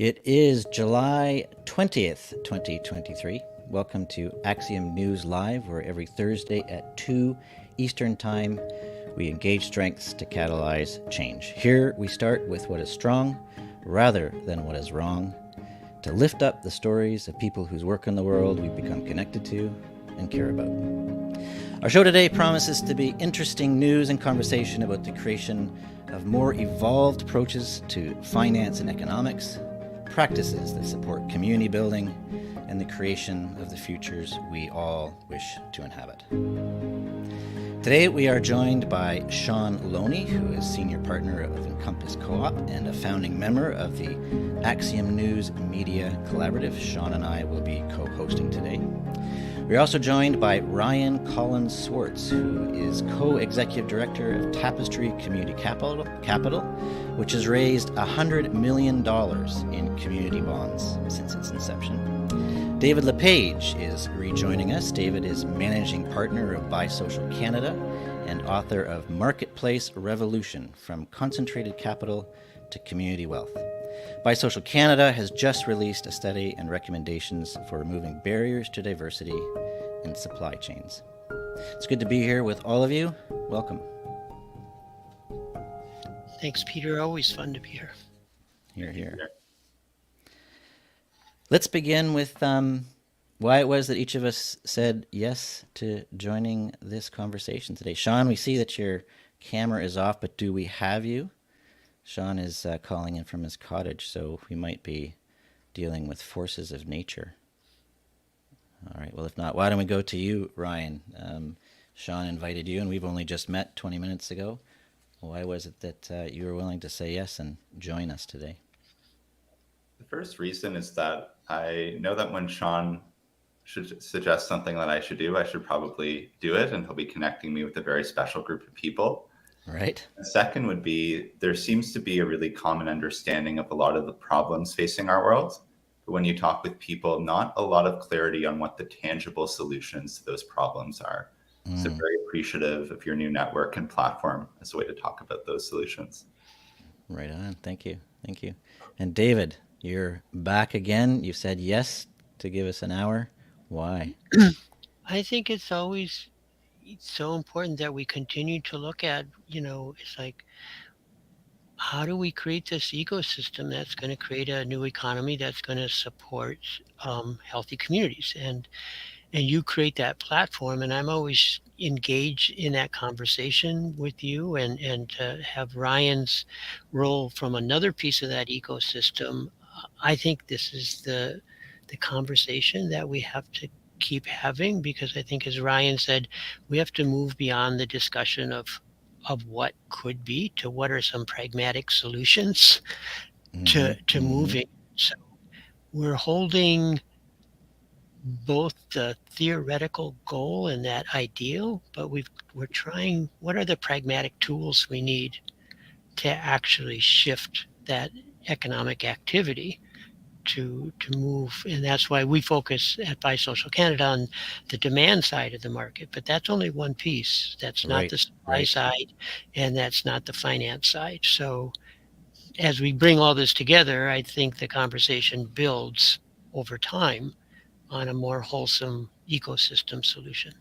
It is July 20th, 2023. Welcome to Axiom News Live, where every Thursday at 2 Eastern Time, we engage strengths to catalyze change. Here we start with what is strong rather than what is wrong, to lift up the stories of people whose work in the world we've become connected to and care about. Our show today promises to be interesting news and conversation about the creation of more evolved approaches to finance and economics, practices that support community building, and the creation of the futures we all wish to inhabit. Today we are joined by Sean Loney, who is Senior Partner of Encompass Co-op and a founding member of the Axiom News Media Collaborative. Sean and I will be co-hosting today. We're also joined by Ryan Collins Swartz, who is co-executive director of Tapestry Community Capital, which has raised $100 million in community bonds since its inception. David LePage is rejoining us. David is managing partner of Bisocial Canada and author of Marketplace Revolution: From Concentrated Capital to Community Wealth. Bisocial Canada has just released a study and recommendations for removing barriers to diversity in supply chains. It's good to be here with all of you. Welcome. Thanks, Peter. Always fun to be here. Here. Let's begin with why it was that each of us said yes to joining this conversation today. Sean, we see that your camera is off, but do we have you? Sean is calling in from his cottage, so we might be dealing with forces of nature. All right, well, if not, why don't we go to you, Ryan? Sean invited you, and we've only just met 20 minutes ago. Why was it that you were willing to say yes and join us today? The first reason is that I know that when Sean should suggest something that I should do, I should probably do it, and he'll be connecting me with a very special group of people. Right. The second would be, there seems to be a really common understanding of a lot of the problems facing our world. But when you talk with people, not a lot of clarity on what the tangible solutions to those problems are. So very appreciative of your new network and platform as a way to talk about those solutions. Right on. Thank you. And David, you're back again. You said yes to give us an hour. Why? I think it's always so important that we continue to look at, it's like, how do we create this ecosystem that's going to create a new economy that's going to support healthy communities? And you create that platform, and I'm always engaged in that conversation with you, and to have Ryan's role from another piece of that ecosystem. I think this is the conversation that we have to keep having, because I think, as Ryan said, we have to move beyond the discussion of what could be to what are some pragmatic solutions to moving. So we're holding both the theoretical goal and that ideal, but we're trying, what are the pragmatic tools we need to actually shift that economic activity to move? And that's why we focus at Bisocial Canada on the demand side of the market, but that's only one piece. That's not the supply side, and that's not the finance side. So as we bring all this together, I think the conversation builds over time on a more wholesome ecosystem solution.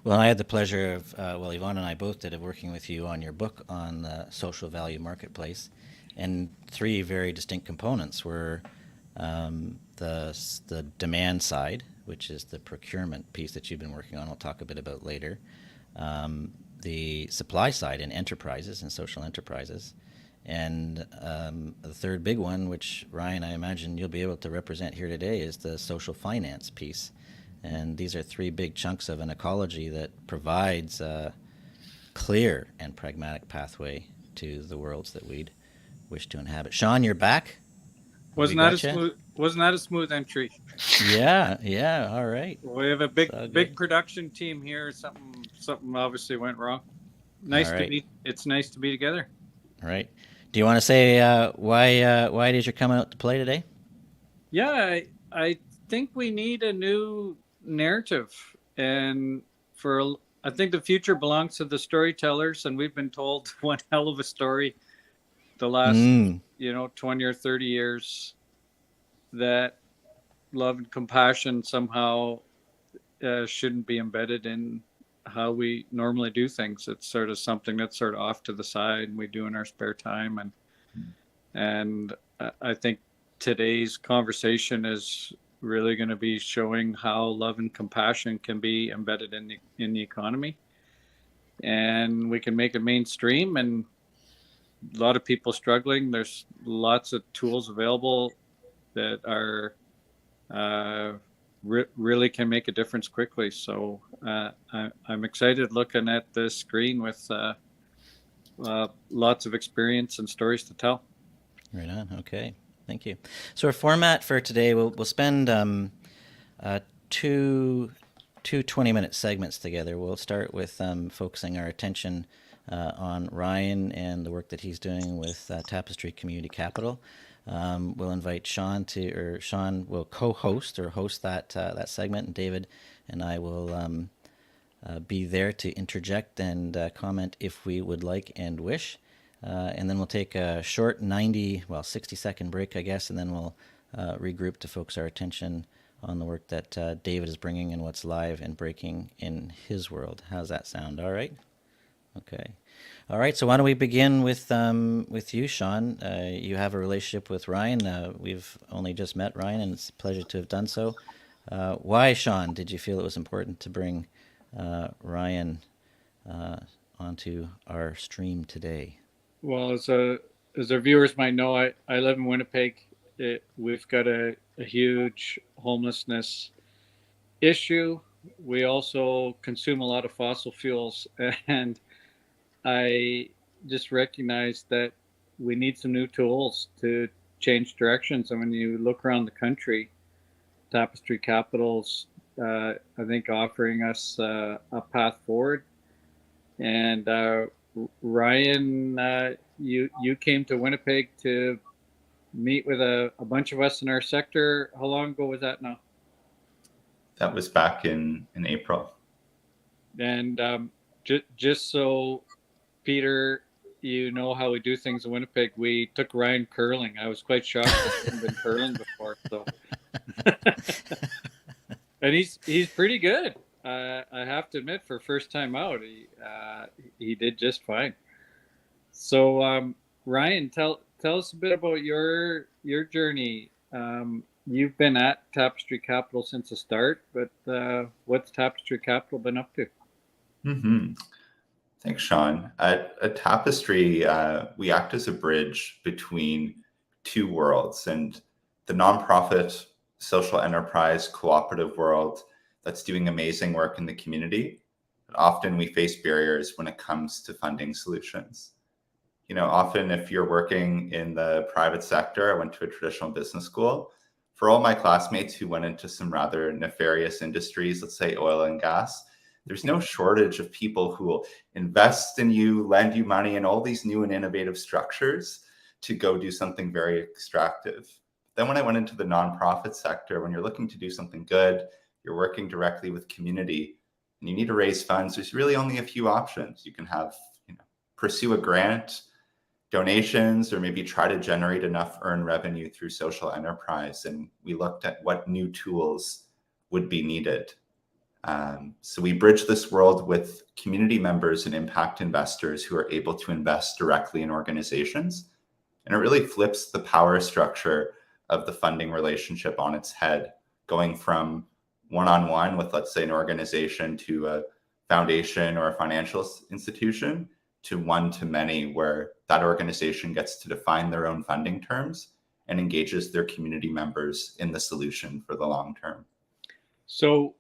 Well, I had the pleasure of, Yvonne and I both did, of working with you on your book on the social value marketplace. And three very distinct components were the demand side, which is the procurement piece that you've been working on, I'll talk a bit about later. The supply side in enterprises and social enterprises. And the third big one, which Ryan, I imagine you'll be able to represent here today, is the social finance piece. And these are three big chunks of an ecology that provides a clear and pragmatic pathway to the worlds that we'd wish to inhabit. Sean, you're back. Wasn't that a smooth entry? Yeah. All right. We have a big production team here. Something obviously went wrong. It's nice to be together. All right. Do you want to say why it is you're coming out to play today? Yeah, I think we need a new narrative, and I think the future belongs to the storytellers, and we've been told one hell of a story the last 20 or 30 years. that love and compassion somehow shouldn't be embedded in how we normally do things. It's sort of something that's sort of off to the side and we do in our spare time. And I think today's conversation is really going to be showing how love and compassion can be embedded in the economy, and we can make it mainstream. And a lot of people struggling. There's lots of tools available that are really can make a difference quickly. So I'm excited looking at this screen with lots of experience and stories to tell. Right on. Okay. Thank you. So our format for today, we'll spend two 20-minute segments together. We'll start with focusing our attention on Ryan and the work that he's doing with Tapestry Community Capital. We'll invite Sean Sean will co-host or host that segment, and David and I will be there to interject and comment if we would like and wish. And then we'll take a short 60-second break, I guess, and then we'll regroup to focus our attention on the work that David is bringing and what's live and breaking in his world. How's that sound? All right? Okay. All right, so why don't we begin with you, Sean? You have a relationship with Ryan. We've only just met Ryan, and it's a pleasure to have done so. Why, Sean, did you feel it was important to bring Ryan onto our stream today? Well, as our viewers might know, I live in Winnipeg. We've got a huge homelessness issue. We also consume a lot of fossil fuels, and I just recognize that we need some new tools to change directions. And when you look around the country, Tapestry Capital's, I think, offering us a path forward. And Ryan, you came to Winnipeg to meet with a bunch of us in our sector. How long ago was that now? That was back in April. And just so Peter, you know how we do things in Winnipeg, we took Ryan curling. I was quite shocked that he hadn't been curling before. So, and he's pretty good. I have to admit, for first time out, he did just fine. So, Ryan, tell us a bit about your journey. You've been at Tapestry Capital since the start, but what's Tapestry Capital been up to? Mm-hmm. Thanks, Sean. At Tapestry, we act as a bridge between two worlds, and the nonprofit, social enterprise, cooperative world that's doing amazing work in the community. But often we face barriers when it comes to funding solutions. Often if you're working in the private sector, I went to a traditional business school. For all my classmates who went into some rather nefarious industries, let's say oil and gas, there's no shortage of people who will invest in you, lend you money, and all these new and innovative structures to go do something very extractive. Then when I went into the nonprofit sector, when you're looking to do something good, you're working directly with community, and you need to raise funds, there's really only a few options. You can have, pursue a grant, donations, or maybe try to generate enough earned revenue through social enterprise. And we looked at what new tools would be needed. So we bridge this world with community members and impact investors who are able to invest directly in organizations. And it really flips the power structure of the funding relationship on its head, going from one-on-one with, let's say, an organization to a foundation or a financial institution to one-to-many, where that organization gets to define their own funding terms and engages their community members in the solution for the long term. So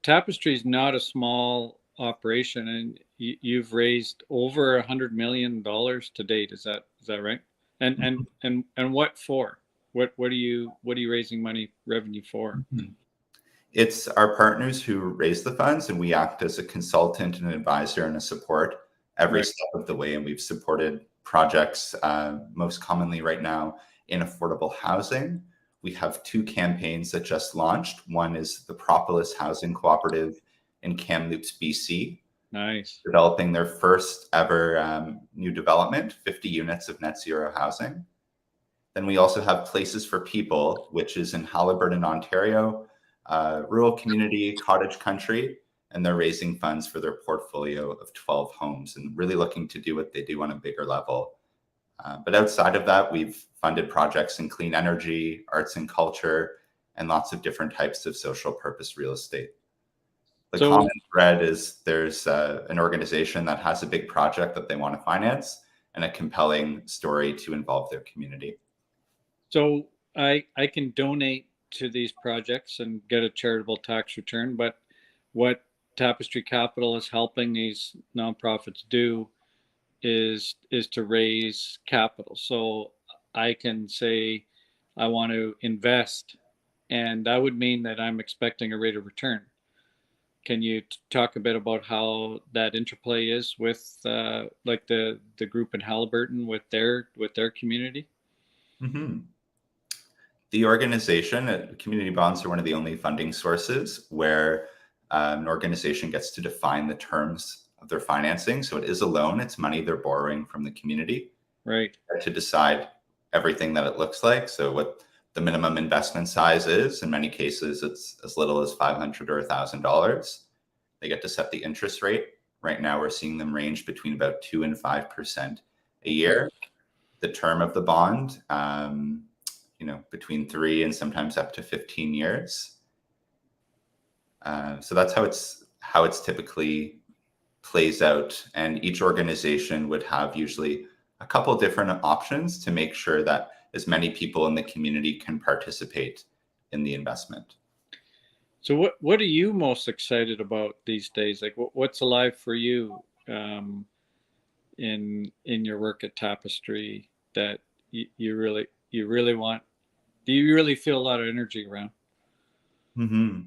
Tapestry is not a small operation, and you've raised over $100 million to date. Is that right? And what for? What are you raising revenue for? Mm-hmm. It's our partners who raise the funds, and we act as a consultant and an advisor and a support every step of the way. And we've supported projects most commonly right now in affordable housing. We have two campaigns that just launched. One is the Propolis Housing Cooperative in Kamloops, BC. Nice. Developing their first ever new development, 50 units of net zero housing. Then we also have Places for People, which is in Halliburton, Ontario, rural community, cottage country, and they're raising funds for their portfolio of 12 homes and really looking to do what they do on a bigger level. But outside of that, we've funded projects in clean energy, arts and culture, and lots of different types of social purpose real estate. The common thread is there's an organization that has a big project that they want to finance and a compelling story to involve their community. So I can donate to these projects and get a charitable tax return, but what Tapestry Capital is helping these nonprofits do is to raise capital. So I can say I want to invest, and that would mean that I'm expecting a rate of return. Can you talk a bit about how that interplay is with like the group in Halliburton with their community? Mm-hmm. The organization, community bonds are one of the only funding sources where an organization gets to define the terms of their financing. So it is a loan, it's money they're borrowing from the community. Right. To decide everything that it looks like. So what the minimum investment size is, in many cases, it's as little as $500 or $1,000. They get to set the interest rate. Right now, we're seeing them range between about 2% and 5% a year. The term of the bond, between 3 and sometimes up to 15 years. So that's how it's typically plays out. And each organization would have usually a couple different options to make sure that as many people in the community can participate in the investment. So what are you most excited about these days? Like what's alive for you in your work at Tapestry that you really want? Do you really feel a lot of energy around? Mm-hmm.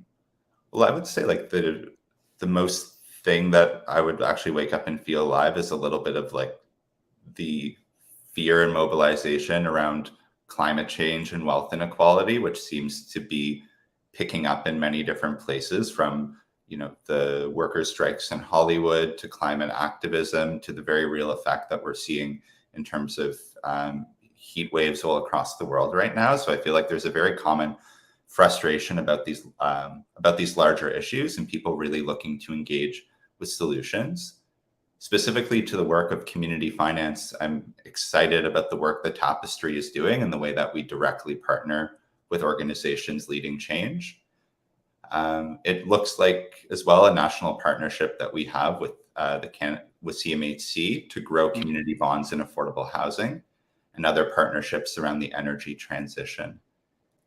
Well, I would say like the most thing that I would actually wake up and feel alive is a little bit of like the fear and mobilization around climate change and wealth inequality, which seems to be picking up in many different places, from the workers' strikes in Hollywood to climate activism to the very real effect that we're seeing in terms of heat waves all across the world right now. So I feel like there's a very common frustration about these larger issues and people really looking to engage with solutions. Specifically to the work of community finance, I'm excited about the work that Tapestry is doing and the way that we directly partner with organizations leading change. It looks like as well a national partnership that we have with CMHC to grow community bonds in affordable housing, and other partnerships around the energy transition.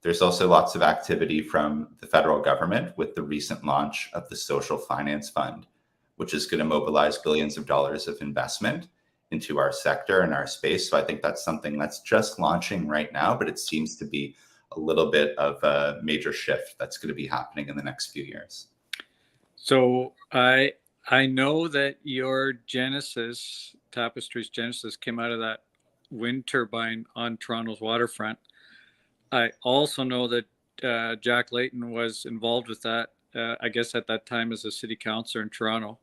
There's also lots of activity from the federal government with the recent launch of the Social Finance Fund, which is going to mobilize billions of dollars of investment into our sector and our space. So I think that's something that's just launching right now, but it seems to be a little bit of a major shift that's going to be happening in the next few years. So I know that your Genesis, Tapestry's Genesis, came out of that wind turbine on Toronto's waterfront. I also know that Jack Layton was involved with that, I guess at that time as a city councillor in Toronto.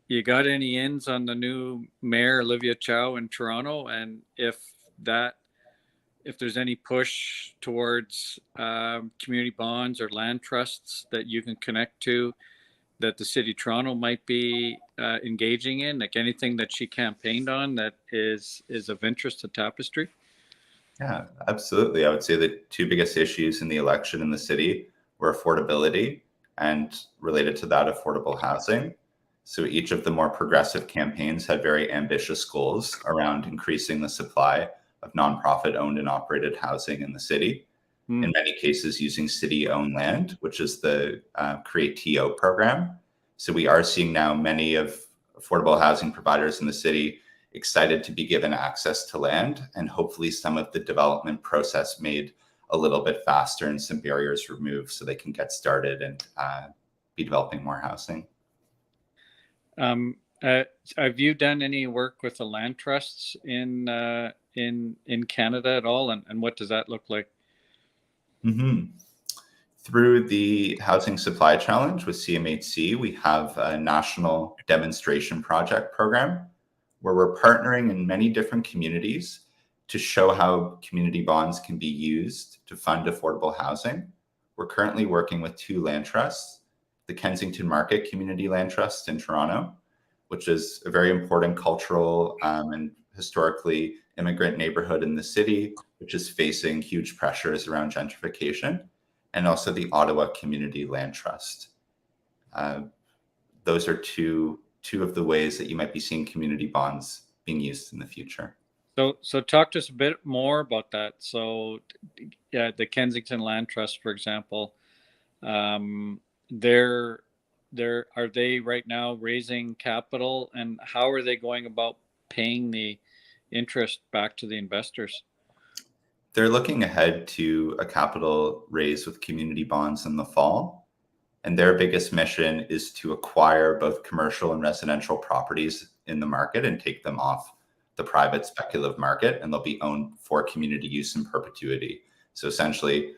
You got any ins on the new mayor, Olivia Chow, in Toronto? And if there's any push towards community bonds or land trusts that you can connect to that the city of Toronto might be engaging in, like anything that she campaigned on that is of interest to Tapestry? Yeah, absolutely. I would say the two biggest issues in the election in the city were affordability and, related to that, affordable housing. So each of the more progressive campaigns had very ambitious goals around increasing the supply of nonprofit owned and operated housing in the city. In many cases using city-owned land, which is the Create TO program. So we are seeing now many of affordable housing providers in the city excited to be given access to land, and hopefully some of the development process made a little bit faster and some barriers removed so they can get started and be developing more housing. Have you done any work with the land trusts in Canada at all, and what does that look like? Mm-hmm. Through the Housing Supply Challenge with CMHC, we have a national demonstration project program where we're partnering in many different communities to show how community bonds can be used to fund affordable housing, we're currently working with two land trusts, the Kensington Market Community Land Trust in Toronto, which is a very important cultural and historically immigrant neighborhood in the city, which is facing huge pressures around gentrification, and also the Ottawa Community Land Trust. Those are two of the ways that you might be seeing community bonds being used in the future. So talk to us a bit more about that. So yeah, the Kensington Land Trust, for example, they're are they right now raising capital, and how are they going about paying the interest back to the investors? They're looking ahead to a capital raise with community bonds in the fall. And their biggest mission is to acquire both commercial and residential properties in the market and take them off the private speculative market, and they'll be owned for community use in perpetuity. So essentially,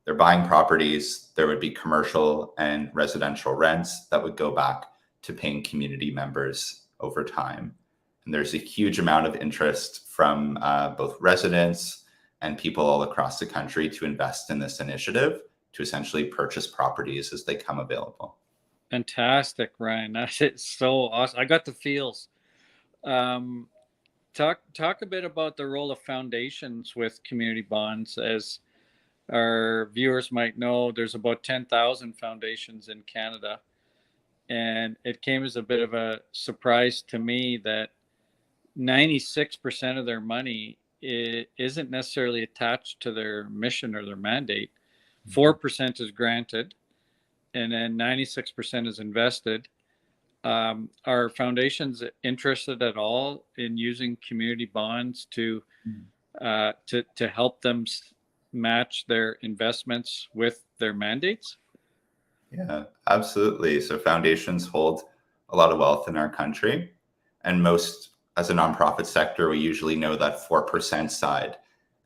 they're buying properties, there would be commercial and residential rents that would go back to paying community members over time. And there's a huge amount of interest from both residents and people all across the country to invest in this initiative, to essentially purchase properties as they come available. Fantastic, Ryan. That's so awesome. I got the feels. Talk a bit about the role of foundations with community bonds. As our viewers might know, there's about 10,000 foundations in Canada. And it came as a bit of a surprise to me that 96% of their money isn't necessarily attached to their mission or their mandate. 4% is granted, and then 96% is invested. Are foundations interested at all in using community bonds to help them match their investments with their mandates? Yeah, absolutely. So foundations hold a lot of wealth in our country, and most, as a nonprofit sector, we usually know that 4% side.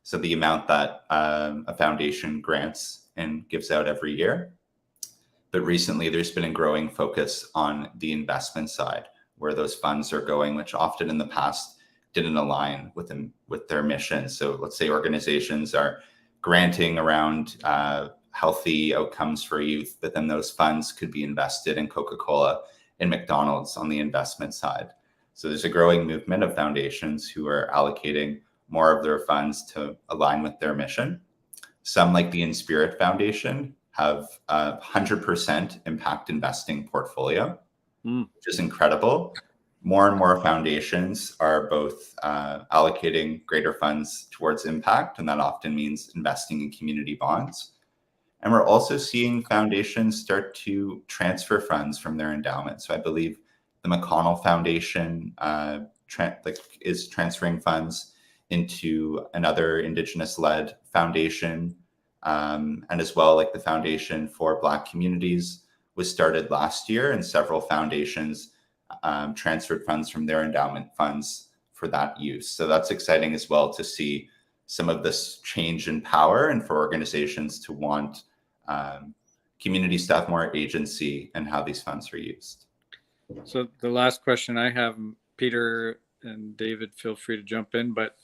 So the amount that a foundation grants and gives out every year. But recently, there's been a growing focus on the investment side, where those funds are going, which often in the past didn't align with their mission. So let's say organizations are granting around healthy outcomes for youth, but then those funds could be invested in Coca-Cola and McDonald's on the investment side. So there's a growing movement of foundations who are allocating more of their funds to align with their mission. Some, like the In Spirit Foundation, have a 100% impact investing portfolio, which is incredible. More and more foundations are both allocating greater funds towards impact, and that often means investing in community bonds. And we're also seeing foundations start to transfer funds from their endowment. So I believe the McConnell Foundation is transferring funds into another Indigenous-led foundation. And as well, like the Foundation for Black Communities was started last year, and several foundations transferred funds from their endowment funds for that use. So that's exciting as well, to see some of this change in power, and for organizations to want communities to have more agency in how these funds are used. So the last question I have, Peter and David, feel free to jump in, but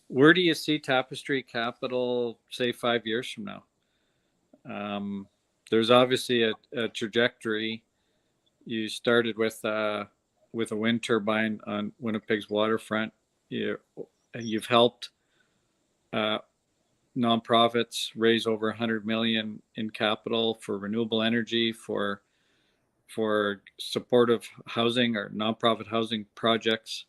where do you see Tapestry Capital, say, 5 years from now? There's obviously a trajectory. You started with a wind turbine on Winnipeg's waterfront. You've helped nonprofits raise over 100 million in capital for renewable energy, for supportive housing or nonprofit housing projects.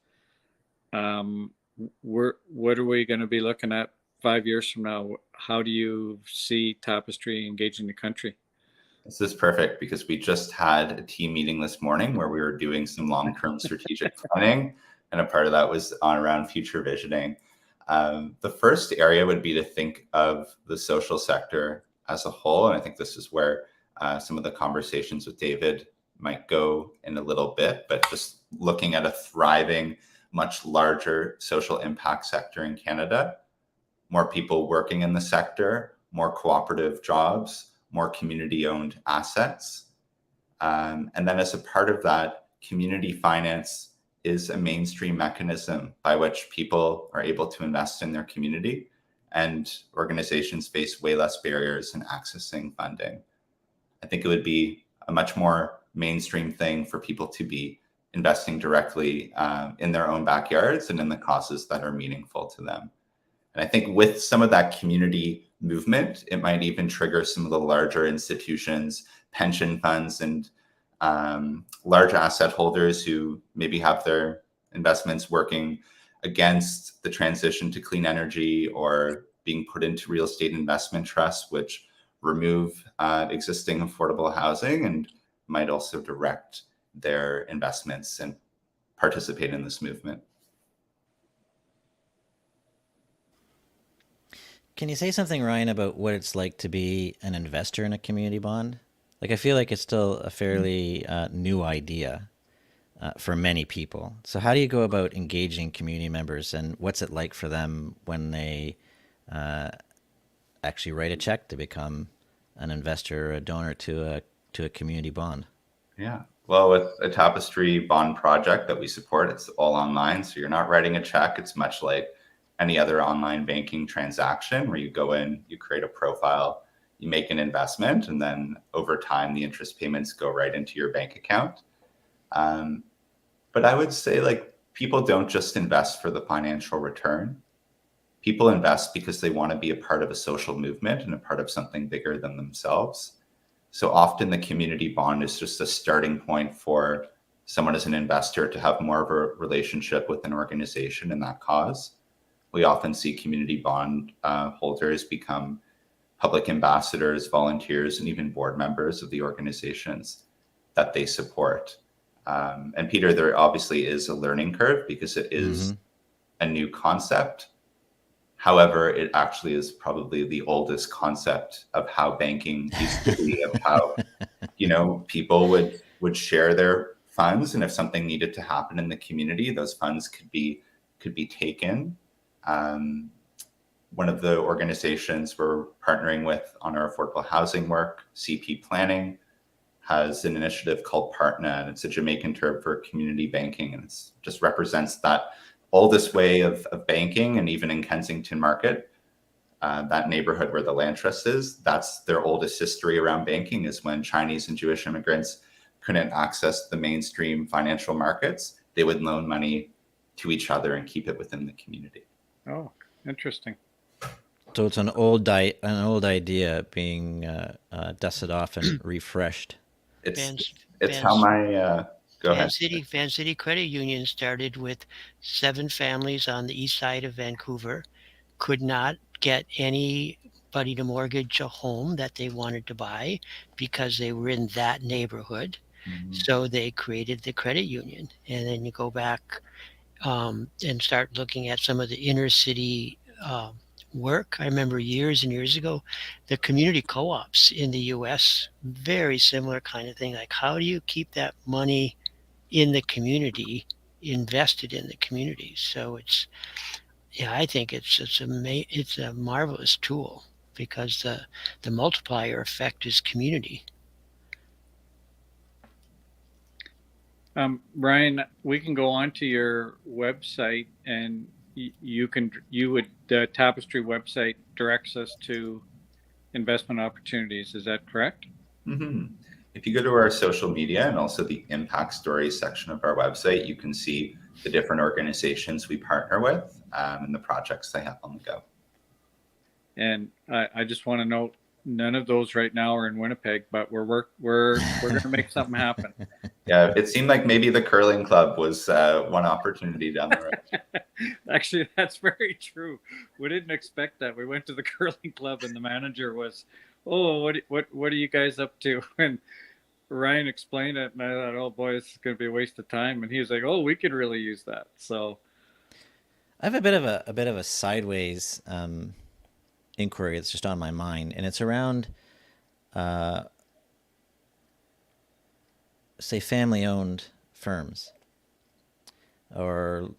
What are we going to be looking at 5 years from now? How do you see Tapestry engaging the country? This is perfect, because we just had a team meeting this morning where we were doing some long-term strategic planning, and a part of that was around future visioning. The first area would be to think of the social sector as a whole, and I think this is where some of the conversations with David might go in a little bit, but just looking at a thriving, much larger social impact sector in Canada, more people working in the sector, more cooperative jobs, more community-owned assets. And then as a part of that, community finance is a mainstream mechanism by which people are able to invest in their community, and organizations face way less barriers in accessing funding. I think it would be a much more mainstream thing for people to be investing directly in their own backyards and in the causes that are meaningful to them. And I think with some of that community movement, it might even trigger some of the larger institutions, pension funds, and large asset holders who maybe have their investments working against the transition to clean energy or being put into real estate investment trusts, which remove existing affordable housing and might also direct their investments and participate in this movement. Can you say something, Ryan, about what it's like to be an investor in a community bond? Like, I feel like it's still a fairly new idea for many people. So, how do you go about engaging community members, and what's it like for them when they actually write a check to become an investor or a donor to a community bond? Yeah. Well, with a Tapestry bond project that we support, it's all online. So you're not writing a check. It's much like any other online banking transaction where you go in, you create a profile, you make an investment, and then over time, the interest payments go right into your bank account. But I would say, like, people don't just invest for the financial return. People invest because they want to be a part of a social movement and a part of something bigger than themselves. So often the community bond is just a starting point for someone as an investor to have more of a relationship with an organization and that cause. We often see community bond holders become public ambassadors, volunteers, and even board members of the organizations that they support. And Peter, there obviously is a learning curve because it is a new concept. However, it actually is probably the oldest concept of how banking used to be, of how, people would share their funds, and if something needed to happen in the community, those funds could be taken. One of the organizations we're partnering with on our affordable housing work, CP Planning, has an initiative called Partna, and it's a Jamaican term for community banking, and it just represents that oldest way of banking. And even in Kensington Market, that neighborhood where the land trust is, that's their oldest history around banking, is when Chinese and Jewish immigrants couldn't access the mainstream financial markets, they would loan money to each other and keep it within the community. Oh, interesting. So it's an old idea being dusted off and refreshed. It's how my go ahead. Van City Credit Union started with 7 families on the east side of Vancouver, could not get anybody to mortgage a home that they wanted to buy because they were in that neighborhood. So they created the credit union. And then you go back and start looking at some of the inner city work. I remember years and years ago, the community co-ops in the US, very similar kind of thing. Like, how do you keep that money in the community, invested in the community? So I think it's a marvelous tool because the multiplier effect is community. Ryan, we can go onto your website, and the Tapestry website directs us to investment opportunities. Is that correct? Mm-hmm. If you go to our social media and also the impact stories section of our website, you can see the different organizations we partner with and the projects they have on the go. And I just want to note, none of those right now are in Winnipeg, but we're going to make something happen. Yeah, it seemed like maybe the curling club was one opportunity down the road. Actually, that's very true. We didn't expect that. We went to the curling club, and the manager was, "Oh, what are you guys up to?" And Ryan explained it, and I thought, "Oh boy, this is going to be a waste of time." And he was like, "Oh, we could really use that." So, I have a bit of a sideways inquiry that's just on my mind, and it's around, say, family-owned firms, or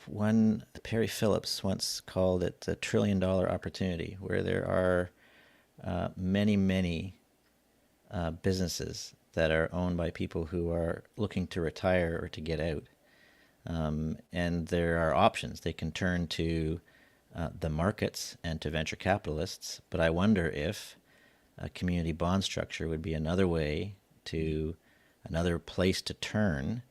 one Perry Phillips once called it the $1 trillion opportunity, where there are many businesses that are owned by people who are looking to retire or to get out. And there are options. They can turn to the markets and to venture capitalists. But I wonder if a community bond structure would be another way to, another place to turn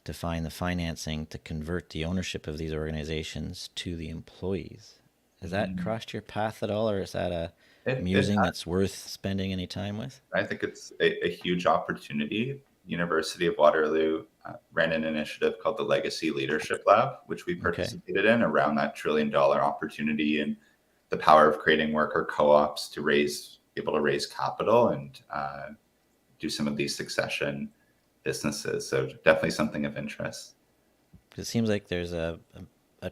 to find the financing to convert the ownership of these organizations to the employees. Has that crossed your path at all, or is that a musing that's worth spending any time with? I think it's a huge opportunity. University of Waterloo ran an initiative called the Legacy Leadership Lab, which we participated in around that $1 trillion opportunity and the power of creating worker co-ops to able to raise capital and do some of these succession businesses. So definitely something of interest. It seems like there's a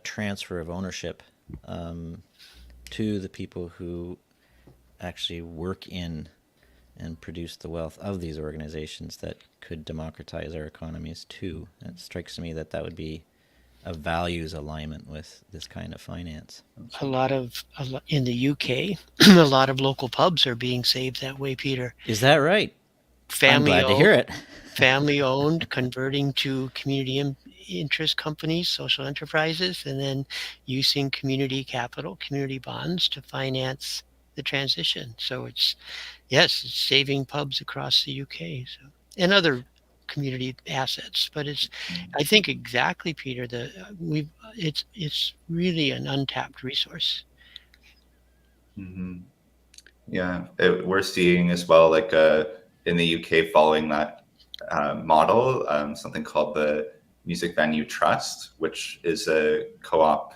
transfer of ownership to the people who actually work in and produce the wealth of these organizations that could democratize our economies too. It strikes me that that would be a values alignment with this kind of finance. A lot in the UK, a lot of local pubs are being saved that way, Peter. Is that right? I'm glad to hear it. Family owned, converting to community interest companies, social enterprises, and then using community capital, community bonds to finance the transition. So it's saving pubs across the UK, and other community assets. But I think exactly, Peter, it's really an untapped resource. Mm-hmm. Yeah, we're seeing as well, like in the UK, following that model, something called the Music Venue Trust, which is a co-op,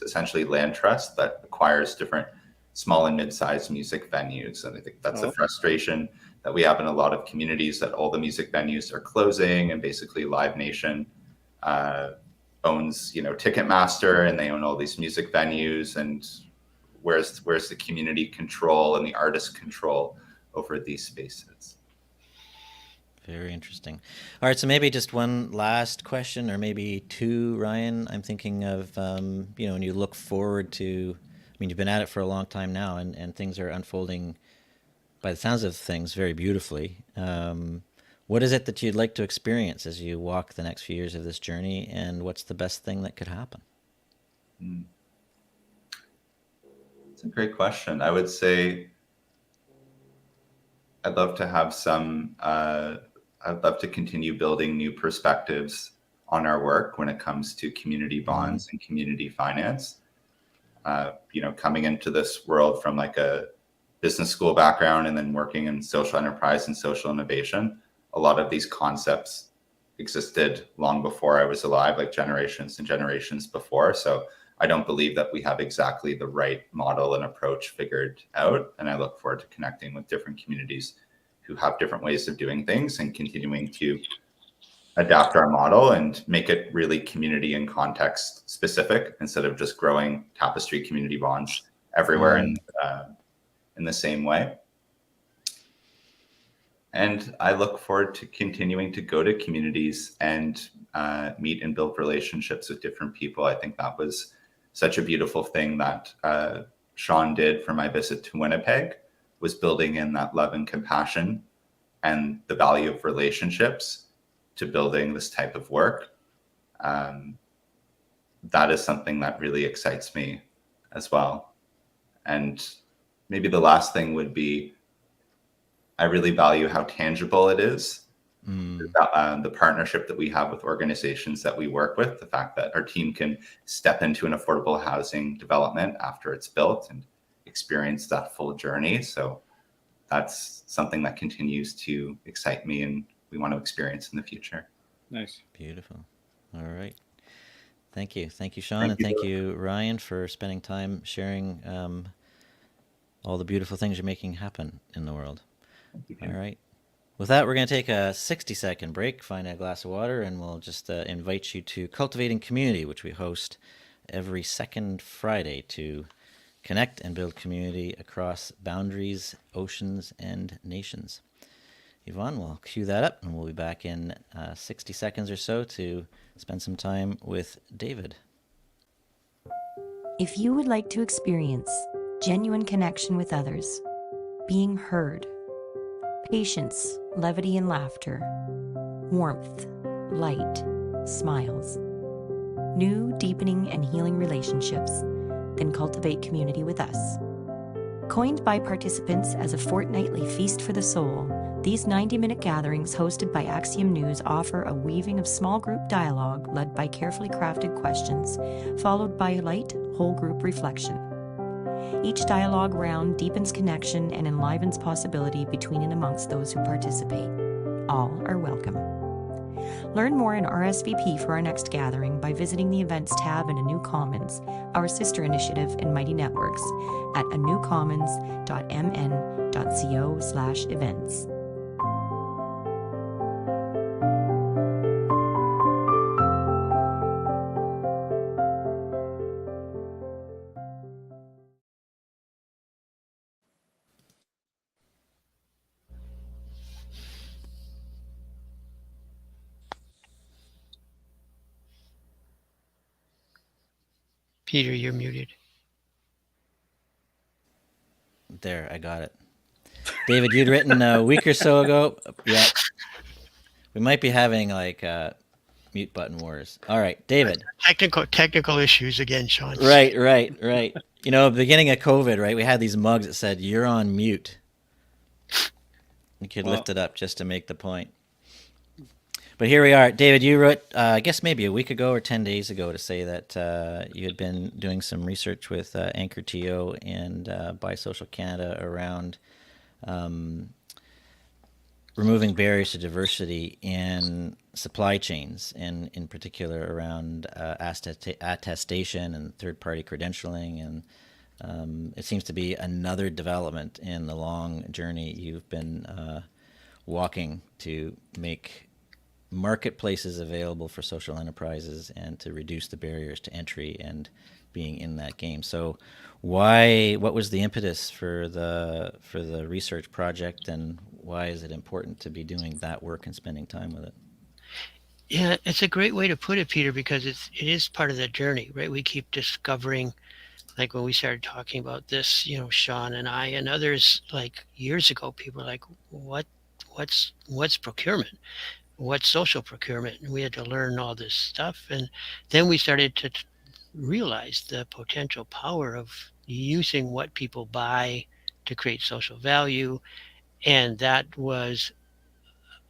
essentially land trust that acquires different small and mid-sized music venues. And I think that's a frustration that we have in a lot of communities, that all the music venues are closing, and basically Live Nation owns, Ticketmaster, and they own all these music venues. And where's the community control and the artist control over these spaces? Very interesting. All right, so maybe just one last question, or maybe two, Ryan. I'm thinking of, when you look forward to, you've been at it for a long time now, and things are unfolding, by the sounds of things, very beautifully. What is it that you'd like to experience as you walk the next few years of this journey, and what's the best thing that could happen? It's a great question. I would say I'd love to have I'd love to continue building new perspectives on our work when it comes to community bonds and community finance. Coming into this world from like a business school background and then working in social enterprise and social innovation, a lot of these concepts existed long before I was alive, like generations and generations before. So I don't believe that we have exactly the right model and approach figured out. And I look forward to connecting with different communities who have different ways of doing things and continuing to adapt our model and make it really community and context specific, instead of just growing tapestry community bonds everywhere in the same way. And I look forward to continuing to go to communities and meet and build relationships with different people. I think that was such a beautiful thing that Sean did for my visit to Winnipeg, was building in that love and compassion and the value of relationships to building this type of work. That is something that really excites me as well. And maybe the last thing would be, I really value how tangible it is. The partnership that we have with organizations that we work with, the fact that our team can step into an affordable housing development after it's built and experience that full journey. So that's something that continues to excite me and we want to experience in the future. Nice. Beautiful. All right. Thank you. Thank you, Sean. And thank you, Ryan, for spending time sharing all the beautiful things you're making happen in the world. All right. With that, we're going to take a 60-second break, find a glass of water, and we'll just invite you to Cultivating Community, which we host every second Friday to connect and build community across boundaries, oceans, and nations. Yvonne, we'll cue that up, and we'll be back in 60 seconds or so to spend some time with David. If you would like to experience genuine connection with others, being heard, Patience, levity, and laughter. Warmth, light, smiles. New, deepening, and healing relationships. Then cultivate community with us. Coined by participants as a fortnightly feast for the soul, these 90-minute gatherings hosted by Axiom News offer a weaving of small group dialogue led by carefully crafted questions, followed by light, whole group reflection. Each dialogue round deepens connection and enlivens possibility between and amongst those who participate. All are welcome. Learn more and RSVP for our next gathering by visiting the Events tab in Anew Commons, our sister initiative in Mighty Networks, at anewcommons.mn.co/events. Peter, you're muted. There, I got it. David, you'd written a week or so ago. Yeah, we might be having like mute button wars. All right, David. Technical issues again, Sean. Right. You know, beginning of COVID, right? We had these mugs that said "You're on mute." You could lift it up just to make the point. But here we are. David, you wrote, I guess maybe a week ago or 10 days ago, to say that you had been doing some research with Anchor TO and Bisocial Canada around removing barriers to diversity in supply chains, and in particular around attestation and third-party credentialing. And it seems to be another development in the long journey you've been walking to make marketplaces available for social enterprises and to reduce the barriers to entry and being in that game. So what was the impetus for the research project, and why is it important to be doing that work and spending time with it? Yeah, it's a great way to put it, Peter, because it is part of the journey, right? We keep discovering, like when we started talking about this, Sean and I and others, like years ago, people were like, what's procurement? What's social procurement? And we had to learn all this stuff. And then we started to realize the potential power of using what people buy to create social value. And that was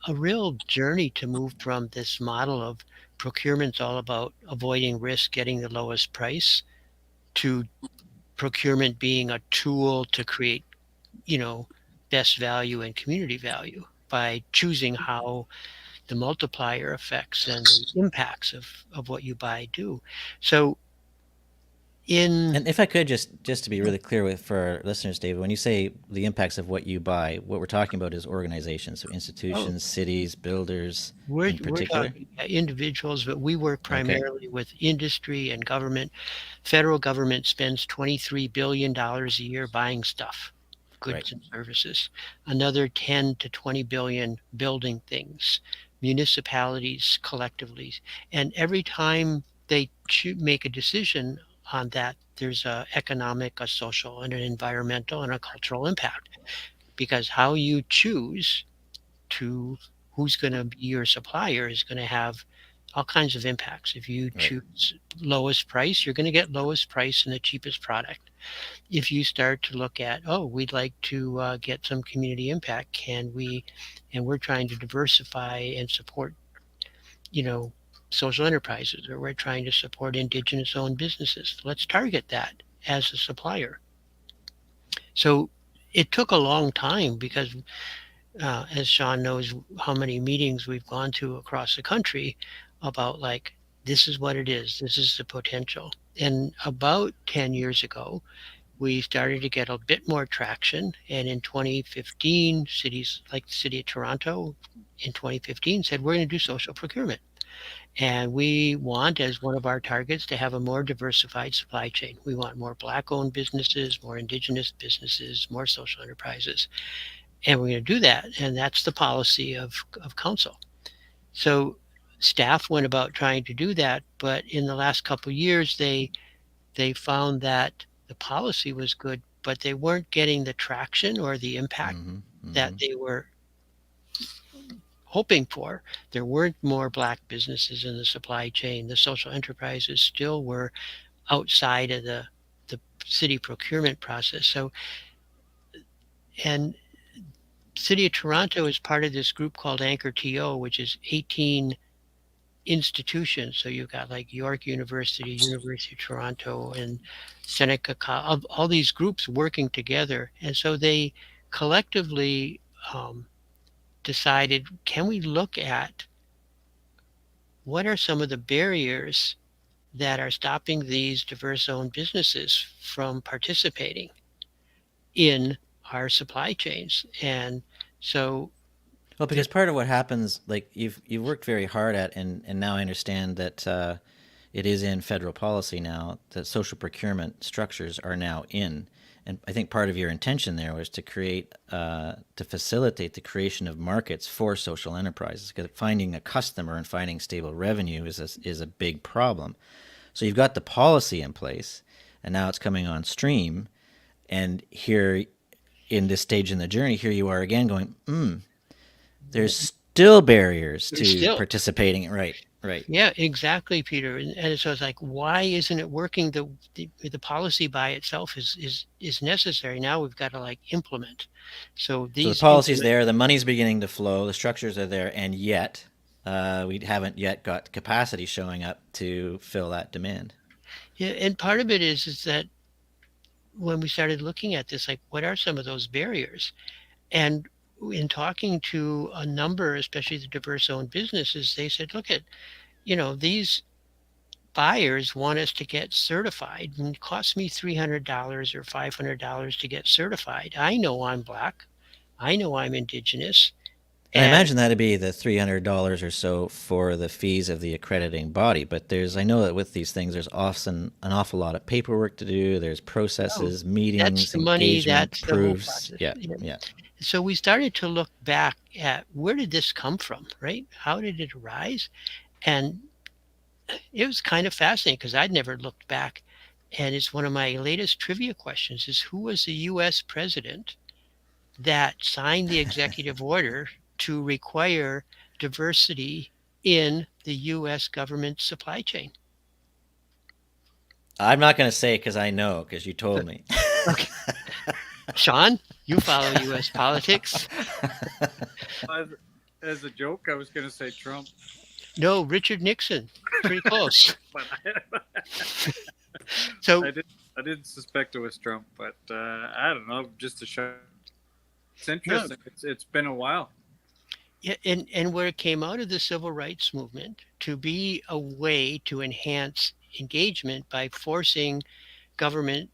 a real journey to move from this model of procurement's all about avoiding risk, getting the lowest price, to procurement being a tool to create, best value and community value by choosing how the multiplier effects and the impacts of what you buy do. So And if I could just to be really clear for our listeners, David, when you say the impacts of what you buy, what we're talking about is organizations, so institutions, cities, builders in we're particular. talking individuals, but we work primarily with industry and government. Federal government spends $23 billion a year buying stuff, goods and services. Another 10 to 20 billion building things. Municipalities collectively, and every time they make a decision on that, there's a economic, a social, and an environmental and a cultural impact, because how you choose to who's going to be your supplier is going to have all kinds of impacts. If you choose lowest price, you're going to get lowest price and the cheapest product. If you start to look at, we'd like to get some community impact, can we, and we're trying to diversify and support, social enterprises, or we're trying to support indigenous owned businesses, let's target that as a supplier. So it took a long time because as Sean knows, how many meetings we've gone to across the country about, like, this is what it is, this is the potential. And about 10 years ago, we started to get a bit more traction. And in 2015, cities like the city of Toronto in 2015 said, we're going to do social procurement. And we want, as one of our targets, to have a more diversified supply chain. We want more Black-owned businesses, more Indigenous businesses, more social enterprises. And we're going to do that. And that's the policy of council. So staff went about trying to do that. But in the last couple of years, they found that the policy was good, but they weren't getting the traction or the impact that they were hoping for. There weren't more black businesses in the supply chain. The social enterprises still were outside of the city procurement process. So, and City of Toronto is part of this group called Anchor TO, which is 18 institutions. So you've got like York University, University of Toronto, and Seneca, all these groups working together. And so they collectively decided, can we look at what are some of the barriers that are stopping these diverse owned businesses from participating in our supply chains? And so, Well, because part of what happens, like you've worked very hard at, and now I understand that it is in federal policy now that social procurement structures are now in, and I think part of your intention there was to create to facilitate the creation of markets for social enterprises, because finding a customer and finding stable revenue is a big problem. So you've got the policy in place, and now it's coming on stream, and here in this stage in the journey, here you are again going, there's still barriers to participating. Right. Yeah, exactly, Peter. And so it's like, why isn't it working? The policy by itself is necessary. Now we've got to like implement. So the policy's there, the money's beginning to flow, the structures are there, and yet we haven't yet got capacity showing up to fill that demand. Yeah, and part of it is that when we started looking at this, like, what are some of those barriers? And in talking to a number, especially the diverse owned businesses, they said, look at, these buyers want us to get certified, and it costs me $300 or $500 to get certified. I know I'm black. I know I'm indigenous. And I imagine that'd be the $300 or so for the fees of the accrediting body. But I know that with these things, there's often an awful lot of paperwork to do. There's processes, meetings, that's the money, that's proofs. The whole process. Yeah. So we started to look back at, where did this come from, right? How did it arise? And it was kind of fascinating because I'd never looked back. And it's one of my latest trivia questions is, who was the US president that signed the executive order to require diversity in the US government supply chain? I'm not going to say because I know, because you told me. Okay. Sean, you follow US politics. As a joke, I was going to say Trump. No, Richard Nixon. Pretty close. So I didn't suspect it was Trump, but I don't know, just a show. It's interesting. No. It's been a while. Yeah, and where it came out of the civil rights movement to be a way to enhance engagement by forcing government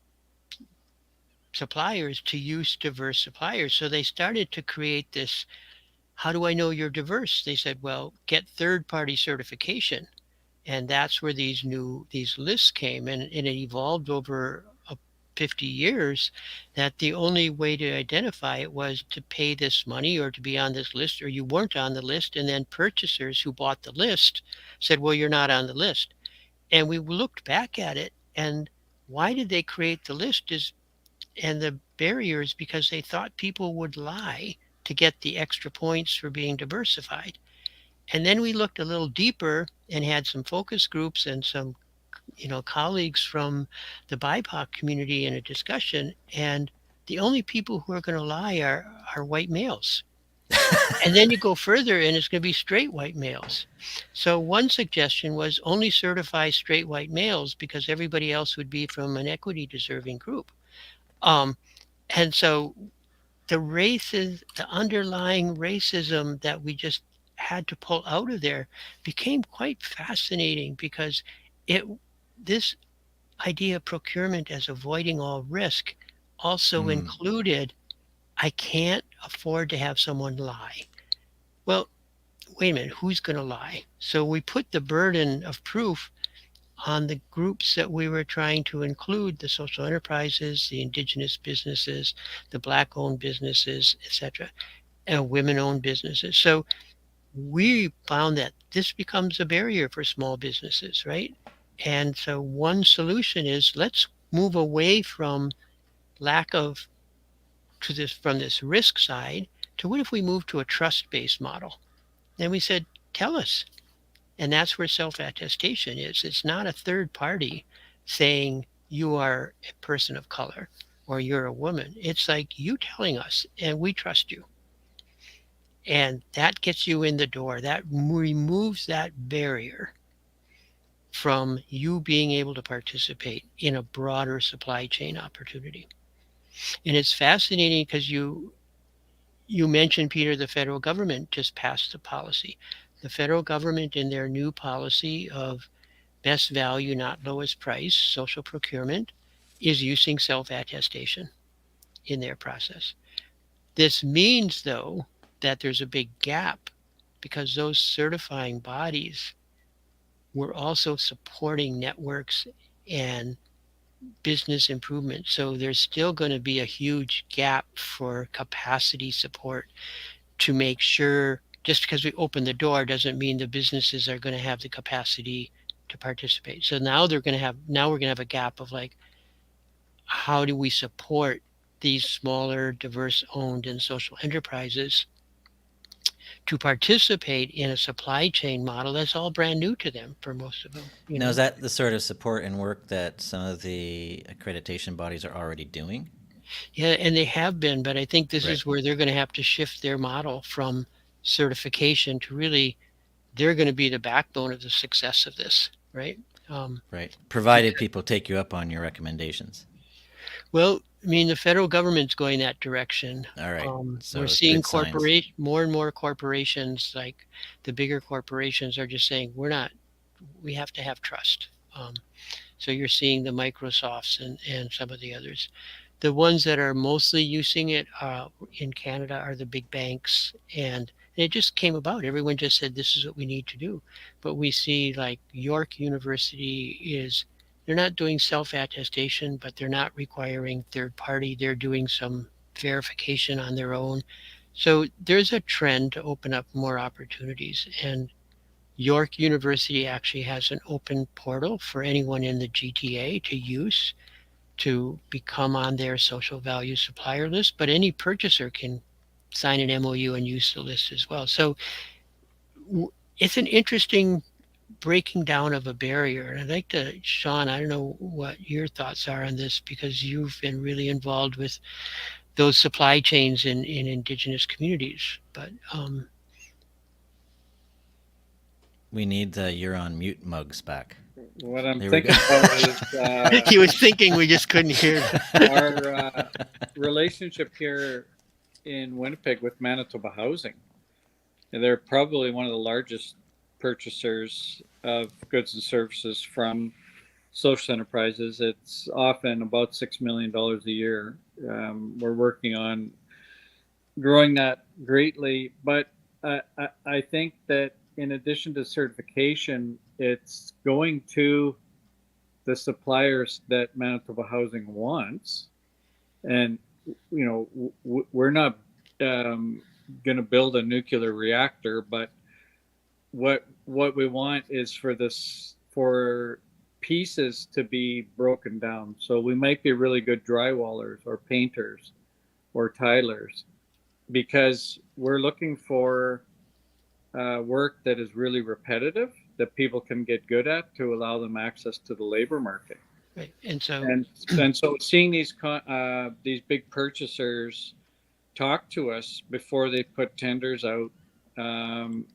suppliers to use diverse suppliers. So they started to create this, how do I know you're diverse? They said, well, get third-party certification. And that's where these lists came, and it evolved over 50 years, that the only way to identify it was to pay this money or to be on this list, or you weren't on the list. And then purchasers who bought the list said, well, you're not on the list. And we looked back at it, and why did they create the list and the barriers? Because they thought people would lie to get the extra points for being diversified. And then we looked a little deeper and had some focus groups and some colleagues from the BIPOC community in a discussion, and the only people who are going to lie are white males. And then you go further and it's going to be straight white males. So one suggestion was only certify straight white males, because everybody else would be from an equity deserving group. And so the underlying racism that we just had to pull out of there became quite fascinating, because this idea of procurement as avoiding all risk also included, I can't afford to have someone lie. Well, wait a minute, who's going to lie? So we put the burden of proof on the groups that we were trying to include, the social enterprises, the indigenous businesses, the black-owned businesses, etc., and women-owned businesses. So we found that this becomes a barrier for small businesses, right? And so one solution is, let's move away from from this risk side to, what if we move to a trust-based model? And we said, tell us. And that's where self-attestation is. It's not a third party saying you are a person of color or you're a woman. It's like you telling us, and we trust you. And that gets you in the door. That removes that barrier from you being able to participate in a broader supply chain opportunity. And it's fascinating because you mentioned, Peter, the federal government just passed a policy. The federal government, in their new policy of best value, not lowest price, social procurement, is using self-attestation in their process. This means, though, that there's a big gap because those certifying bodies were also supporting networks and business improvement. So there's still going to be a huge gap for capacity support to make sure, just because we open the door doesn't mean the businesses are going to have the capacity to participate. So now we're going to have a gap of like, how do we support these smaller, diverse owned and social enterprises to participate in a supply chain model that's all brand new to them for most of them. Now, is that the sort of support and work that some of the accreditation bodies are already doing? Yeah, and they have been, but I think this Right. is where they're going to have to shift their model from certification to really, they're going to be the backbone of the success of this, right? Right. Provided people take you up on your recommendations. Well, I mean, the federal government's going that direction. All right. So We're it's seeing good signs. more and more corporations, like the bigger corporations, are just saying, we have to have trust. So you're seeing the Microsofts and some of the others. The ones that are mostly using it in Canada are the big banks, and it just came about. Everyone just said, this is what we need to do. But we see like York University they're not doing self-attestation, but they're not requiring third party. They're doing some verification on their own. So there's a trend to open up more opportunities. And York University actually has an open portal for anyone in the GTA to use to become on their social value supplier list, but any purchaser can sign an MOU and use the list as well. So it's an interesting breaking down of a barrier. And I'd like to, Sean, I don't know what your thoughts are on this because you've been really involved with those supply chains in Indigenous communities. But We need the You're on Mute mugs back. What I'm There we thinking go. about is he was thinking we just couldn't hear them. our relationship here in Winnipeg with Manitoba Housing. And they're probably one of the largest purchasers of goods and services from social enterprises. It's often about $6 million a year. We're working on growing that greatly, but I think that in addition to certification, it's going to the suppliers that Manitoba Housing wants. And, you know, we're not going to build a nuclear reactor, but what we want is for pieces to be broken down. So we might be really good drywallers or painters or tilers because we're looking for work that is really repetitive that people can get good at to allow them access to the labor market. Right. And so seeing these big purchasers talk to us before they put tenders out and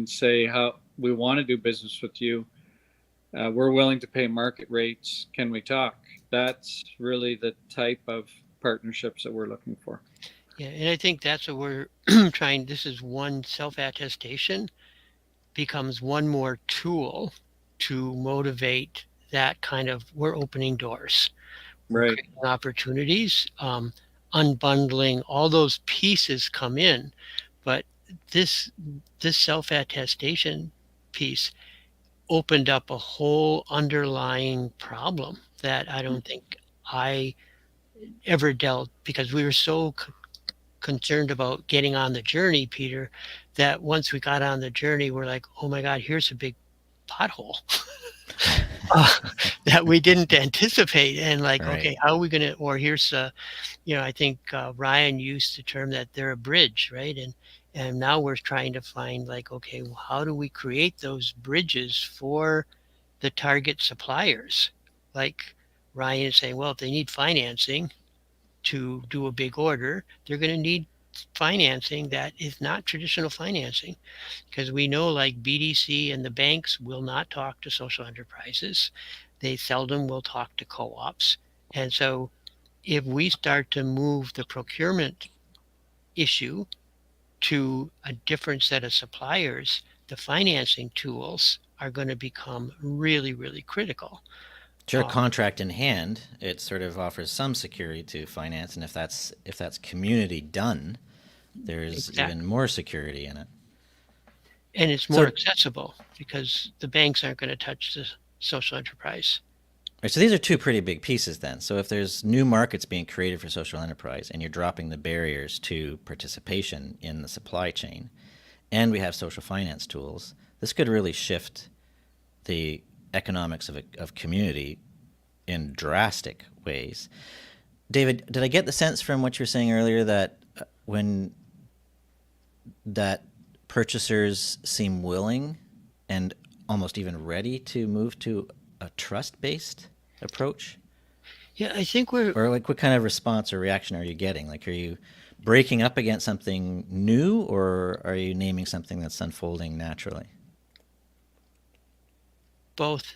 say how we want to do business with you. We're willing to pay market rates. Can we talk? That's really the type of partnerships that we're looking for. Yeah, and I think that's what we're trying. This is one self-attestation becomes one more tool to motivate that kind of, we're opening doors, right? Opportunities, unbundling, all those pieces come in, but this self-attestation piece opened up a whole underlying problem that I don't think I ever dealt, because we were so concerned about getting on the journey, Peter, that once we got on the journey, we're like, oh my God, here's a big pothole that we didn't anticipate. And like, Right. Okay, how are we going to, or here's, I think Ryan used the term that they're a bridge, right? And now we're trying to find like, okay, well, how do we create those bridges for the target suppliers? Like Ryan is saying, well, if they need financing to do a big order, they're going to need financing that is not traditional financing, because we know like BDC and the banks will not talk to social enterprises. They seldom will talk to co-ops. And so if we start to move the procurement issue to a different set of suppliers, the financing tools are going to become really, really critical. Sure, contract in hand, it sort of offers some security to finance, and if that's community done, there's even more security in it. And it's more accessible because the banks aren't going to touch the social enterprise. Right, so these are two pretty big pieces then. So if there's new markets being created for social enterprise and you're dropping the barriers to participation in the supply chain, and we have social finance tools, this could really shift the economics of community in drastic ways. David, did I get the sense from what you were saying earlier that that purchasers seem willing and almost even ready to move to a trust-based approach? Yeah, I think we're... Or like what kind of response or reaction are you getting? Like, are you breaking up against something new, or are you naming something that's unfolding naturally? Both.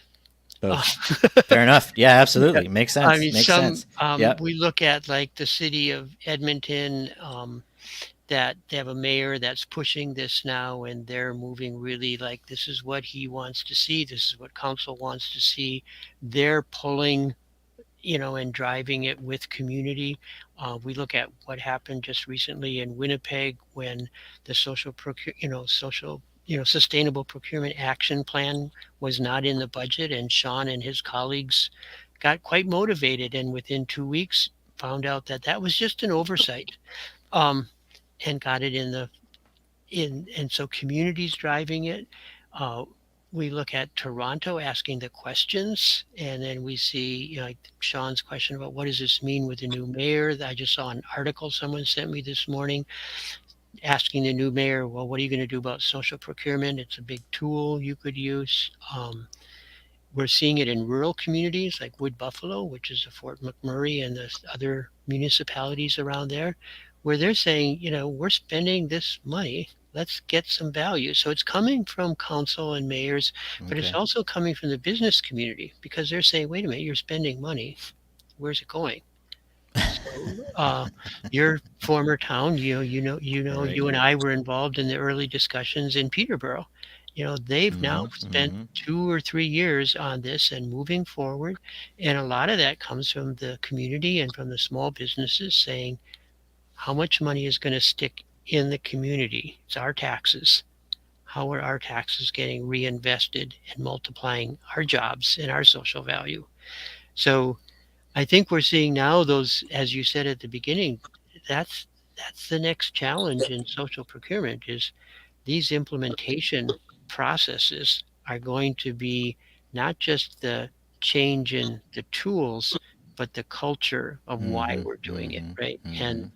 Fair enough. Yeah, absolutely. Yeah. Makes sense. I mean, Makes sense. Yep. We look at like the city of Edmonton, that they have a mayor that's pushing this now, and they're moving really like, this is what he wants to see. This is what council wants to see. They're pulling, and driving it with community. We look at what happened just recently in Winnipeg when the sustainable procurement action plan was not in the budget, and Sean and his colleagues got quite motivated, and within 2 weeks found out that that was just an oversight, and got it and so communities driving it. We look at Toronto asking the questions, and then we see, like Sean's question about what does this mean with the new mayor. I just saw an article someone sent me this morning asking the new mayor, well, what are you going to do about social procurement? It's a big tool you could use. We're seeing it in rural communities like Wood Buffalo, which is the Fort McMurray and the other municipalities around there, where they're saying, we're spending this money. Let's get some value. So it's coming from council and mayors, but it's also coming from the business community, because they're saying, wait a minute, you're spending money. Where's it going? So, your former town, right. You and I were involved in the early discussions in Peterborough. They've now spent 2 or 3 years on this and moving forward. And a lot of that comes from the community and from the small businesses saying, how much money is going to stick in the community? It's our taxes. How are our taxes getting reinvested and multiplying our jobs and our social value? So I think we're seeing now those, as you said at the beginning, that's the next challenge in social procurement, is these implementation processes are going to be not just the change in the tools, but the culture of why we're doing it, right? And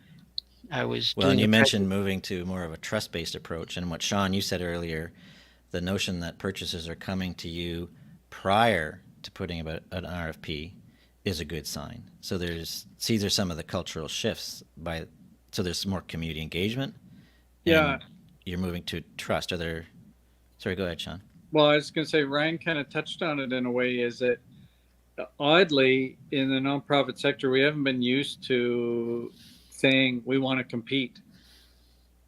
I was and you mentioned moving to more of a trust-based approach, and what Sean, you said earlier, the notion that purchasers are coming to you prior to putting about an RFP is a good sign. So these are some of the cultural shifts so there's more community engagement. Yeah. You're moving to trust. Sorry, go ahead, Sean. Well, I was going to say, Ryan kind of touched on it in a way, is that oddly in the nonprofit sector, we haven't been used to saying we want to compete,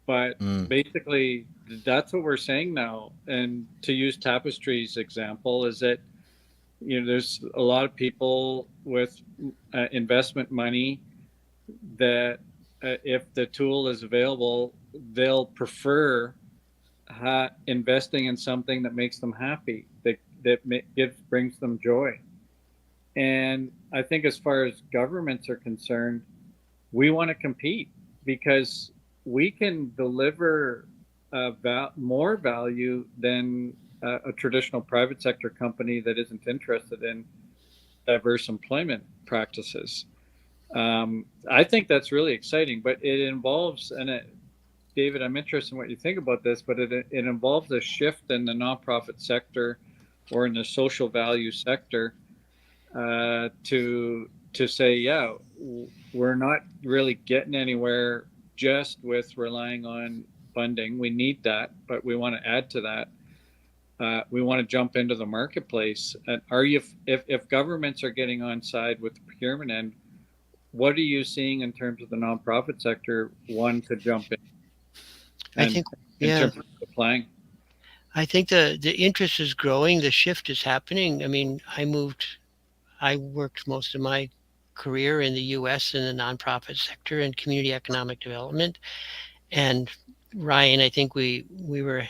but basically that's what we're saying now. And to use Tapestry's example, is that there's a lot of people with investment money that if the tool is available, they'll prefer investing in something that makes them happy, that brings them joy. And I think as far as governments are concerned, we want to compete because we can deliver more value than a traditional private sector company that isn't interested in diverse employment practices. I think that's really exciting, but it involves David, I'm interested in what you think about this, but it involves a shift in the nonprofit sector or in the social value sector to say, yeah, we're not really getting anywhere just with relying on funding. We need that, but we want to add to that. We want to jump into the marketplace. And are you, if governments are getting on side with the procurement end, what are you seeing in terms of the nonprofit sector, one, to jump in? I And think, in yeah, terms of applying? I think the interest is growing. The shift is happening. I mean, I worked most of my career in the U.S. in the nonprofit sector and community economic development. And Ryan, I think we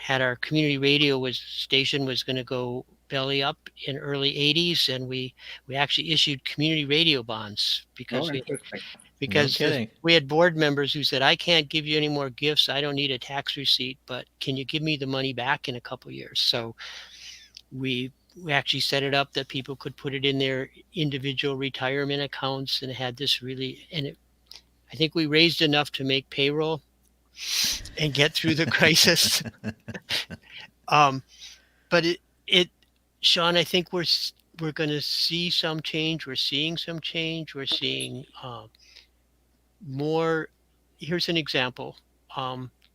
had our community radio station was going to go belly up in early '80s, and we actually issued community radio bonds Oh, interesting. No kidding. we had board members who said, "I can't give you any more gifts. I don't need a tax receipt, but can you give me the money back in a couple of years?" So we actually set it up that people could put it in their individual retirement accounts, and had this really, I think we raised enough to make payroll and get through the crisis. But Sean, I think we're going to see some change. We're seeing some change. We're seeing more. Here's an example.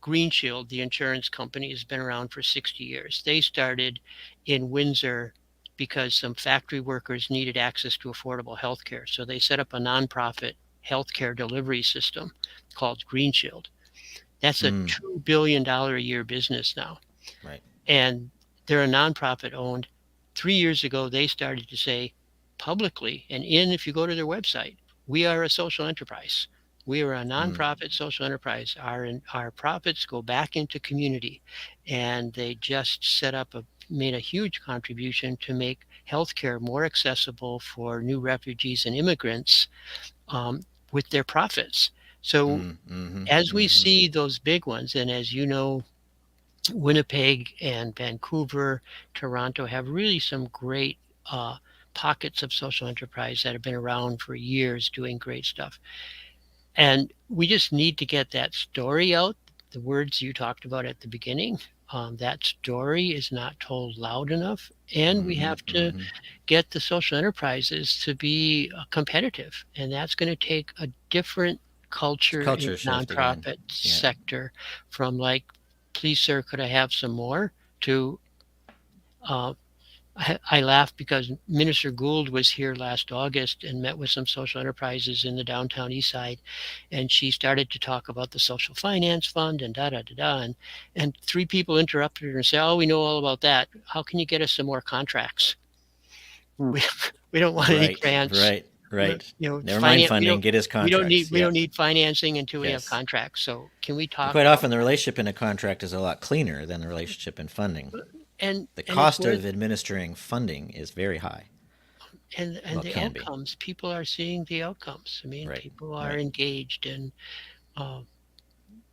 Green Shield, the insurance company, has been around for 60 years. They started in Windsor because some factory workers needed access to affordable health care. So they set up a nonprofit healthcare delivery system called Green Shield. That's a $2 billion a year business now. Right. And they're a nonprofit owned. 3 years ago, they started to say publicly, and if you go to their website, we are a social enterprise. We are a nonprofit social enterprise. Our profits go back into community. And they just made a huge contribution to make healthcare more accessible for new refugees and immigrants with their profits. So as we see those big ones, and as you know, Winnipeg and Vancouver, Toronto have really some great pockets of social enterprise that have been around for years doing great stuff. And we just need to get that story out. The words you talked about at the beginning, that story is not told loud enough. And we have to get the social enterprises to be competitive. And that's going to take a different culture in the nonprofit sector, from like, please, sir, could I have some more, to I laugh because Minister Gould was here last August and met with some social enterprises in the downtown east side, and she started to talk about the social finance fund and and 3 people interrupted her and said, "Oh, we know all about that. How can you get us some more contracts? We don't want any grants." Right. You know, never mind funding, get his contracts. We don't need financing until we have contracts. So can we talk? And quite often the relationship in a contract is a lot cleaner than the relationship in funding. And the cost of administering funding is very high. And the outcomes, people are seeing the outcomes. I mean, people are engaged, and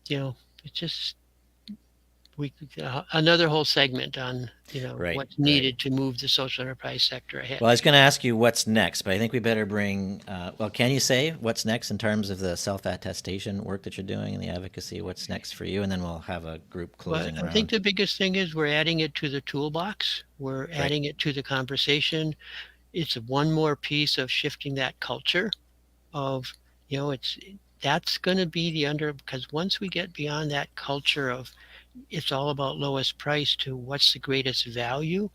it's just another whole segment on what's needed to move the social enterprise sector ahead. Well, I was going to ask you what's next, but I think we better bring. Can you say what's next in terms of the self-attestation work that you're doing and the advocacy? What's next for you, and then we'll have a group closing round. I think the biggest thing is we're adding it to the toolbox. We're adding it to the conversation. It's one more piece of shifting that culture of, that's going to be because once we get beyond that culture of it's all about lowest price to what's the greatest value,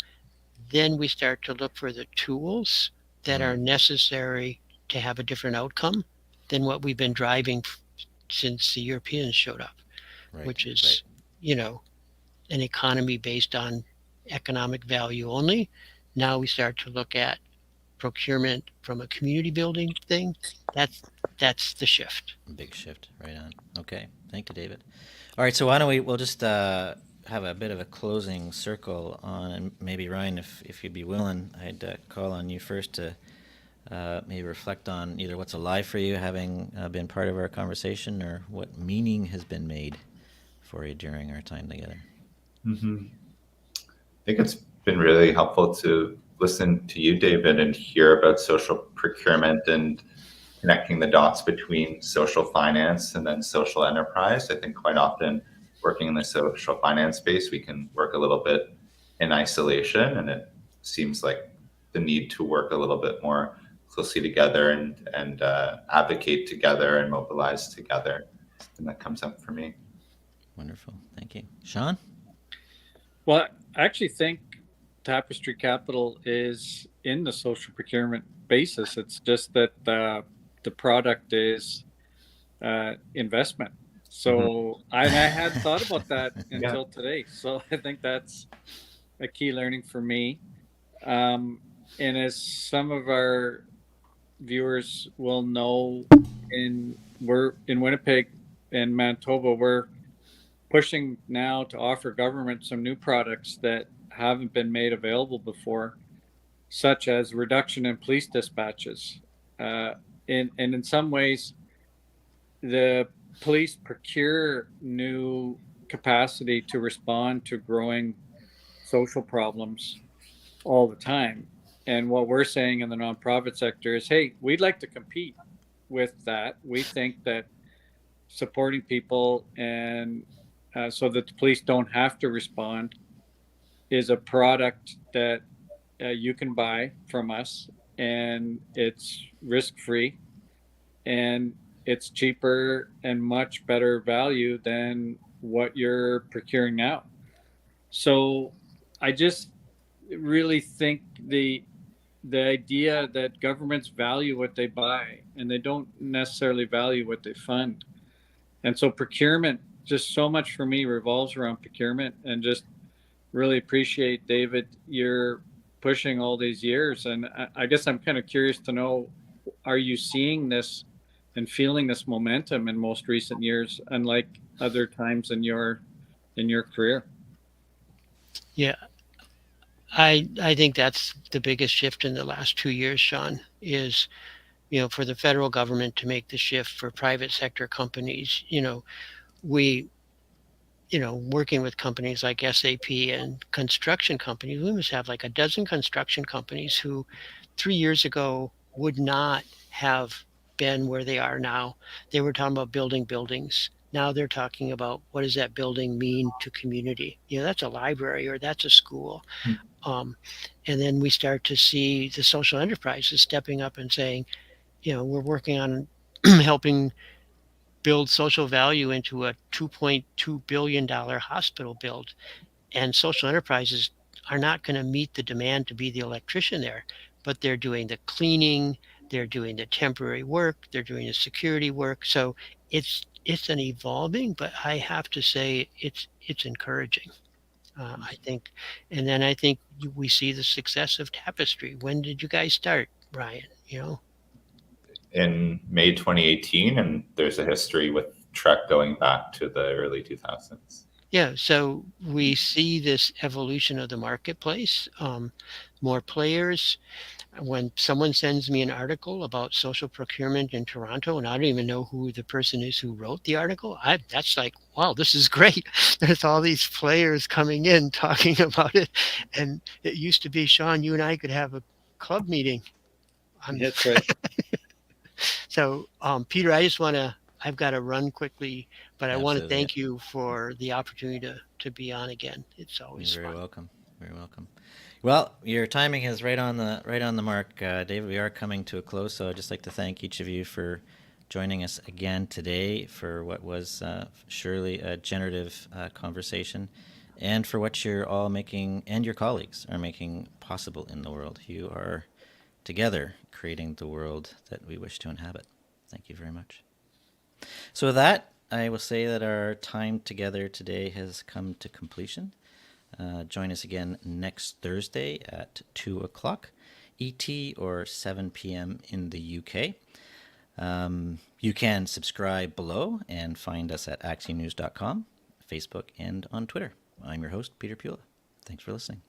then we start to look for the tools that are necessary to have a different outcome than what we've been driving since the Europeans showed up, which is, an economy based on economic value only. Now we start to look at procurement from a community building thing. That's the shift. Big shift, right on. Okay, thank you, David. All right, so why don't we'll just have a bit of a closing circle on, and maybe Ryan, if you'd be willing, I'd call on you first to maybe reflect on either what's alive for you, having been part of our conversation, or what meaning has been made for you during our time together. I think it's been really helpful to listen to you, David, and hear about social procurement and connecting the dots between social finance and then social enterprise. I think quite often working in the social finance space, we can work a little bit in isolation, and it seems like the need to work a little bit more closely together and advocate together and mobilize together. Something that comes up for me. Wonderful. Thank you. Sean? Well, I actually think Tapestry Capital is in the social procurement basis. It's just that the product is investment. So I had thought about that until today. So I think that's a key learning for me. And as some of our viewers will know, we're in Winnipeg and Manitoba, we're pushing now to offer government some new products that haven't been made available before, such as reduction in police dispatches. And in some ways, the police procure new capacity to respond to growing social problems all the time. And what we're saying in the nonprofit sector is, hey, we'd like to compete with that. We think that supporting people and so that the police don't have to respond is a product that you can buy from us, and it's risk-free, and it's cheaper and much better value than what you're procuring now. So I just really think the idea that governments value what they buy and they don't necessarily value what they fund. And so procurement, just so much for me revolves around procurement, and just really appreciate, David, you're pushing all these years. And I guess I'm kind of curious to know, are you seeing this and feeling this momentum in most recent years, unlike other times in your career? Yeah, I think that's the biggest shift in the last 2 years, Sean, is, for the federal government to make the shift for private sector companies. We, working with companies like SAP and construction companies, we must have like a dozen construction companies who 3 years ago would not have been where they are now. They were talking about building buildings. Now they're talking about, what does that building mean to community? That's a library, or that's a school. And then we start to see the social enterprises stepping up and saying, we're working on helping build social value into a $2.2 billion hospital build. And social enterprises are not going to meet the demand to be the electrician there, but they're doing the cleaning, they're doing the temporary work, they're doing the security work. So it's an evolving, but I have to say it's encouraging. I think, and then I think we see the success of Tapestry. When did you guys start, Brian? In May 2018, and there's a history with Trek going back to the early 2000s. Yeah, so we see this evolution of the marketplace, more players. When someone sends me an article about social procurement in Toronto, and I don't even know who the person is who wrote the article, that's like, wow, this is great. There's all these players coming in talking about it. And it used to be, Sean, you and I could have a club meeting. That's right. So, Peter, I've got to run quickly, but I want to thank you for the opportunity to be on again. It's always You're fun. very welcome. Very welcome. Well, your timing is right on the mark, David. We are coming to a close, so I'd just like to thank each of you for joining us again today for what was surely a generative conversation, and for what you're all making and your colleagues are making possible in the world. You are together creating the world that we wish to inhabit. Thank you very much. So with that, I will say that our time together today has come to completion. Join us again next Thursday at 2 o'clock ET or 7 p.m. in the UK. You can subscribe below and find us at axiomnews.com, Facebook, and on Twitter. I'm your host, Peter Pula. Thanks for listening.